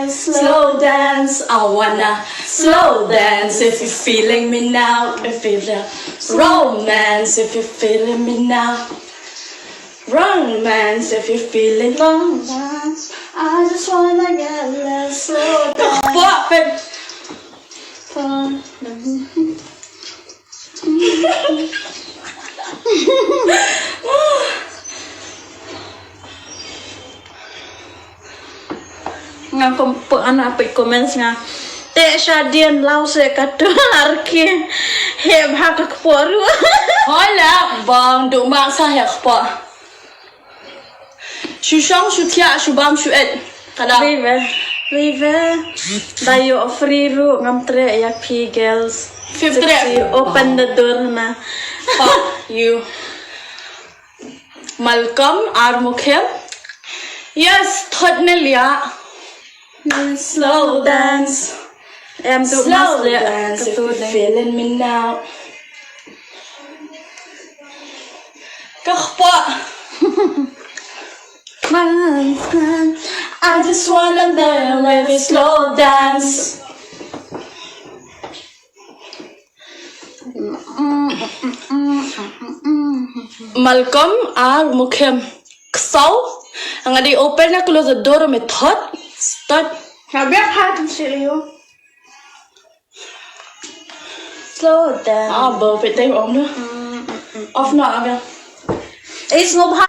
Slow dance, I wanna slow dance. If you're feeling me now, if you feel romance, if you're feeling me now, romance, if you're feeling romance, I just wanna get a little slow dance. Fuck it. Nga anak pe comments nga te shadian lau se katar ke he bhak kporu hola bang du ma sa ya kpo shu shang shu tia shu bam shu et kada vive dayo free ru ngam tre ya p girls 50 open the door na fuck you Malcolm ar mukhem yes thot ne liya slow dance. Slow dance if you're feeling me now. I just wanna learn every slow dance. Malcolm ar mukhem ksau angadi open na close the door me thought start slow down. Bờ phải tay ổn nữa. Off nọ kìa. Sngewma.